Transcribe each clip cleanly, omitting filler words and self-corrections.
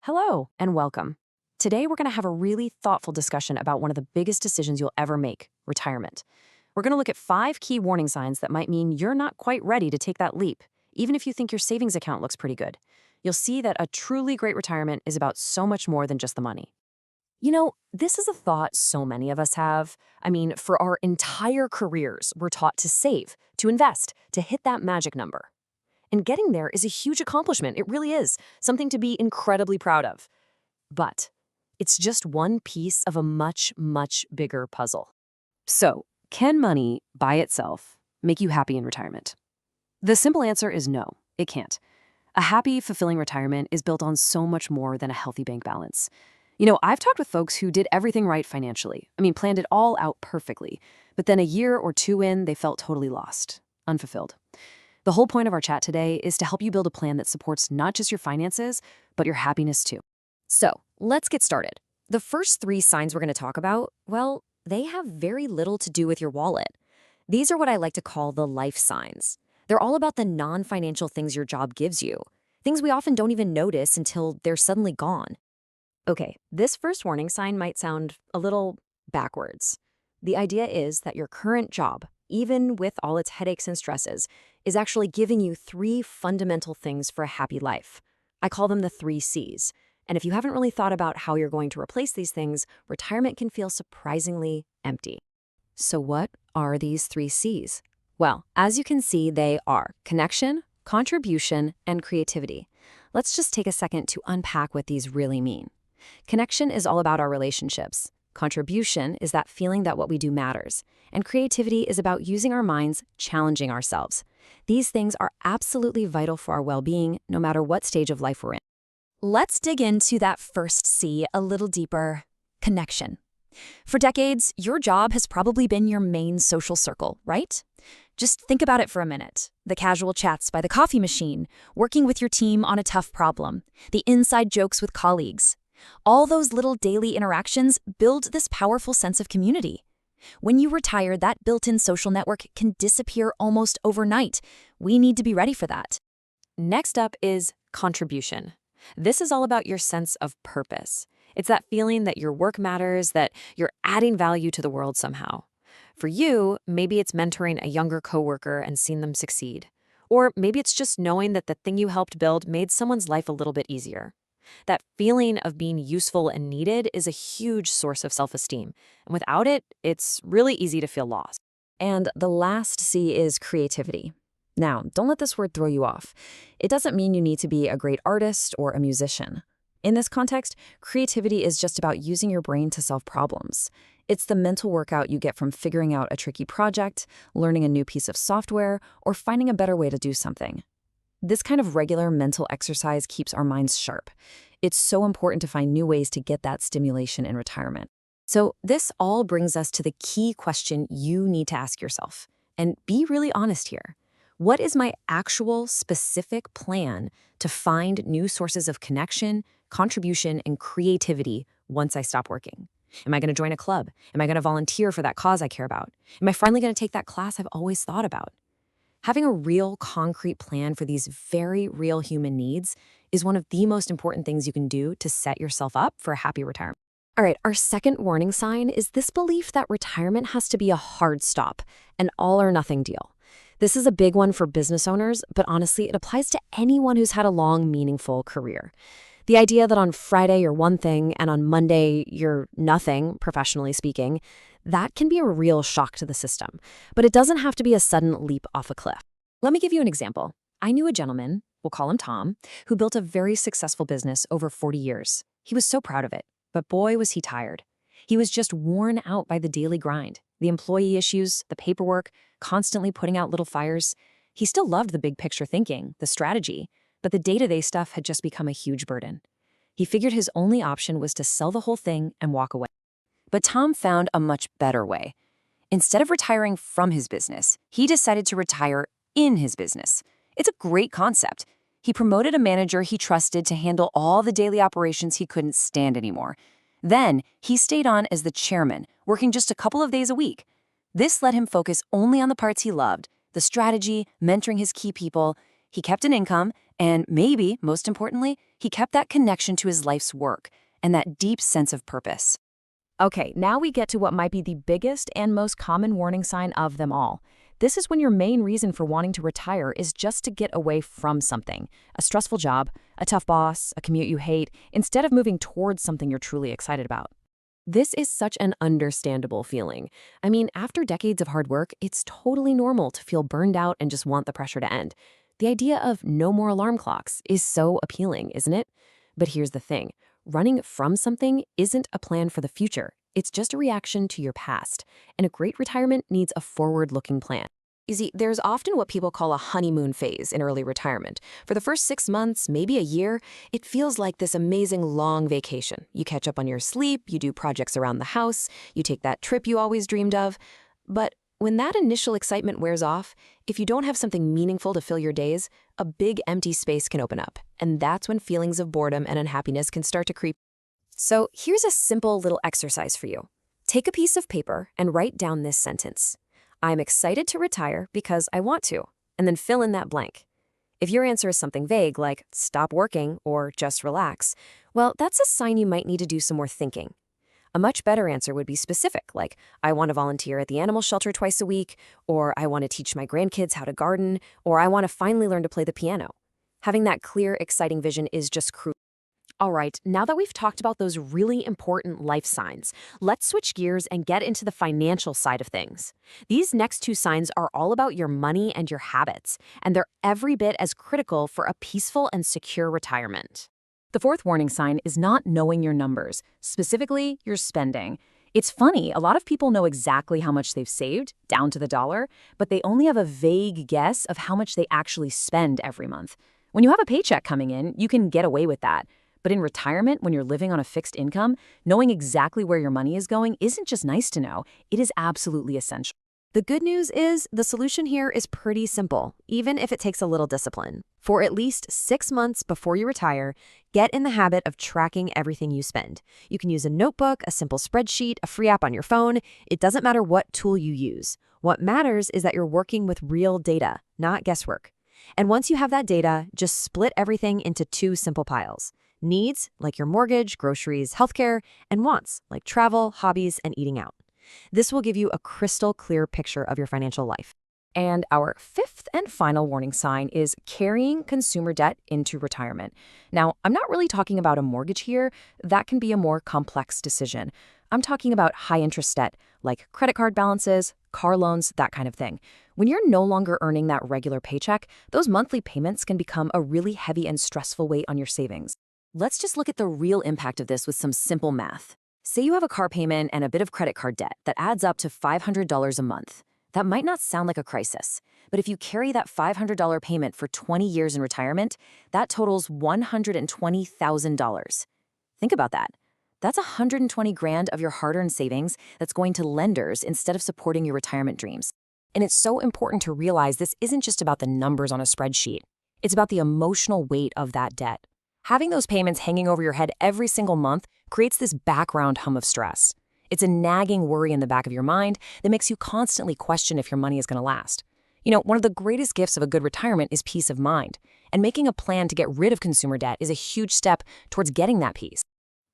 Hello and welcome. Today we're going to have a really thoughtful discussion about one of the biggest decisions you'll ever make, retirement. We're going to look at 5 key warning signs that might mean you're not quite ready to take that leap, even if you think your savings account looks pretty good. You'll see that a truly great retirement is about so much more than just the money. This is a thought so many of us have. For our entire careers, we're taught to save, to invest, to hit that magic number. And getting there is a huge accomplishment. It really is, something to be incredibly proud of. But it's just one piece of a much, much bigger puzzle. So, can money by itself make you happy in retirement? The simple answer is no, it can't. A happy, fulfilling retirement is built on so much more than a healthy bank balance. I've talked with folks who did everything right financially. Planned it all out perfectly. But then a year or two in, they felt totally lost, unfulfilled. The whole point of our chat today is to help you build a plan that supports not just your finances, but your happiness too. So, let's get started. The first 3 signs we're going to talk about, well, they have very little to do with your wallet. These are what I like to call the life signs. They're all about the non-financial things your job gives you, things we often don't even notice until they're suddenly gone. Okay, this first warning sign might sound a little backwards. The idea is that your current job, even with all its headaches and stresses, is actually giving you 3 fundamental things for a happy life. I call them the 3 C's. And if you haven't really thought about how you're going to replace these things, retirement can feel surprisingly empty. So what are these 3 C's? Well, as you can see, they are connection, contribution, and creativity. Let's just take a second to unpack what these really mean. Connection is all about our relationships. Contribution is that feeling that what we do matters. And creativity is about using our minds, challenging ourselves. These things are absolutely vital for our well-being, no matter what stage of life we're in. Let's dig into that first C a little deeper: connection. For decades, your job has probably been your main social circle, right? Just think about it for a minute. The casual chats by the coffee machine, working with your team on a tough problem, the inside jokes with colleagues. All those little daily interactions build this powerful sense of community. When you retire, that built-in social network can disappear almost overnight. We need to be ready for that. Next up is contribution. This is all about your sense of purpose. It's that feeling that your work matters, that you're adding value to the world somehow. For you, maybe it's mentoring a younger coworker and seeing them succeed. Or maybe it's just knowing that the thing you helped build made someone's life a little bit easier. That feeling of being useful and needed is a huge source of self-esteem. And without it, it's really easy to feel lost. And the last C is creativity. Now, don't let this word throw you off. It doesn't mean you need to be a great artist or a musician. In this context, creativity is just about using your brain to solve problems. It's the mental workout you get from figuring out a tricky project, learning a new piece of software, or finding a better way to do something. This kind of regular mental exercise keeps our minds sharp. It's so important to find new ways to get that stimulation in retirement. So this all brings us to the key question you need to ask yourself. And be really honest here. What is my actual specific plan to find new sources of connection, contribution, and creativity once I stop working? Am I going to join a club? Am I going to volunteer for that cause I care about? Am I finally going to take that class I've always thought about? Having a real, concrete plan for these very real human needs is one of the most important things you can do to set yourself up for a happy retirement. All right, our second warning sign is this belief that retirement has to be a hard stop, an all-or-nothing deal. This is a big one for business owners, but honestly, it applies to anyone who's had a long, meaningful career. The idea that on Friday you're one thing and on Monday you're nothing, professionally speaking, that can be a real shock to the system. But it doesn't have to be a sudden leap off a cliff. Let me give you an example. I knew a gentleman, we'll call him Tom, who built a very successful business over 40 years. He was so proud of it, but boy, was he tired. He was just worn out by the daily grind, the employee issues, the paperwork, constantly putting out little fires. He still loved the big picture thinking, the strategy, but the day-to-day stuff had just become a huge burden. He figured his only option was to sell the whole thing and walk away. But Tom found a much better way. Instead of retiring from his business, he decided to retire in his business. It's a great concept. He promoted a manager he trusted to handle all the daily operations he couldn't stand anymore. Then, he stayed on as the chairman, working just a couple of days a week. This let him focus only on the parts he loved, the strategy, mentoring his key people. He kept an income, And maybe, most importantly, he kept that connection to his life's work and that deep sense of purpose. Okay, now we get to what might be the biggest and most common warning sign of them all. This is when your main reason for wanting to retire is just to get away from something, a stressful job, a tough boss, a commute you hate, instead of moving towards something you're truly excited about. This is such an understandable feeling. I mean, after decades of hard work, it's totally normal to feel burned out and just want the pressure to end. The idea of no more alarm clocks is so appealing, isn't it? But here's the thing. Running from something isn't a plan for the future. It's just a reaction to your past. And a great retirement needs a forward-looking plan. You see, there's often what people call a honeymoon phase in early retirement. For the first 6 months, maybe a year, it feels like this amazing long vacation. You catch up on your sleep, you do projects around the house, you take that trip you always dreamed of. But when that initial excitement wears off, if you don't have something meaningful to fill your days, a big empty space can open up. And that's when feelings of boredom and unhappiness can start to creep. So here's a simple little exercise for you. Take a piece of paper and write down this sentence. I'm excited to retire because I want to, and then fill in that blank. If your answer is something vague like stop working or just relax, well, that's a sign you might need to do some more thinking. A much better answer would be specific, like I want to volunteer at the animal shelter twice a week, or I want to teach my grandkids how to garden, or I want to finally learn to play the piano. Having that clear, exciting vision is just crucial. All right, now that we've talked about those really important life signs, let's switch gears and get into the financial side of things. These next two signs are all about your money and your habits, and they're every bit as critical for a peaceful and secure retirement. The fourth warning sign is not knowing your numbers, specifically your spending. It's funny, a lot of people know exactly how much they've saved, down to the dollar, but they only have a vague guess of how much they actually spend every month. When you have a paycheck coming in, you can get away with that. But in retirement, when you're living on a fixed income, knowing exactly where your money is going isn't just nice to know, it is absolutely essential. The good news is the solution here is pretty simple, even if it takes a little discipline. For at least 6 months before you retire, get in the habit of tracking everything you spend. You can use a notebook, a simple spreadsheet, a free app on your phone. It doesn't matter what tool you use. What matters is that you're working with real data, not guesswork. And once you have that data, just split everything into 2 simple piles. Needs, like your mortgage, groceries, healthcare, and wants, like travel, hobbies, and eating out. This will give you a crystal clear picture of your financial life. And our fifth and final warning sign is carrying consumer debt into retirement. Now, I'm not really talking about a mortgage here. That can be a more complex decision. I'm talking about high-interest debt, like credit card balances, car loans, that kind of thing. When you're no longer earning that regular paycheck, those monthly payments can become a really heavy and stressful weight on your savings. Let's just look at the real impact of this with some simple math. Say you have a car payment and a bit of credit card debt that adds up to $500 a month. That might not sound like a crisis, but if you carry that $500 payment for 20 years in retirement, that totals $120,000. Think about that. That's 120 grand of your hard-earned savings that's going to lenders instead of supporting your retirement dreams. And it's so important to realize this isn't just about the numbers on a spreadsheet. It's about the emotional weight of that debt. Having those payments hanging over your head every single month creates this background hum of stress. It's a nagging worry in the back of your mind that makes you constantly question if your money is going to last. You know, one of the greatest gifts of a good retirement is peace of mind, and making a plan to get rid of consumer debt is a huge step towards getting that peace.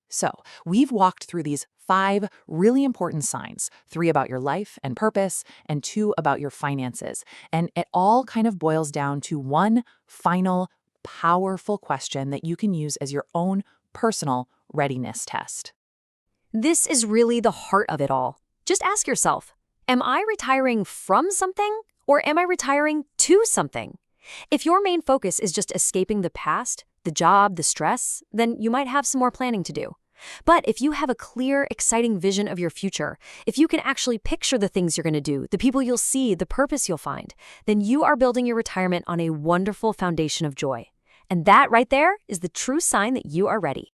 So, we've walked through these 5 really important signs, 3 about your life and purpose, and 2 about your finances. And it all kind of boils down to one final, powerful question that you can use as your own personal readiness test. This is really the heart of it all. Just ask yourself, am I retiring from something or am I retiring to something? If your main focus is just escaping the past, the job, the stress, then you might have some more planning to do. But if you have a clear, exciting vision of your future, if you can actually picture the things you're going to do, the people you'll see, the purpose you'll find, then you are building your retirement on a wonderful foundation of joy. And that right there is the true sign that you are ready.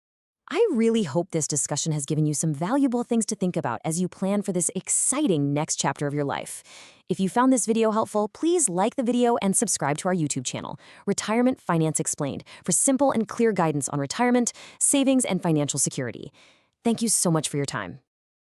I really hope this discussion has given you some valuable things to think about as you plan for this exciting next chapter of your life. If you found this video helpful, please like the video and subscribe to our YouTube channel, Retirement Finance Explained, for simple and clear guidance on retirement, savings, and financial security. Thank you so much for your time.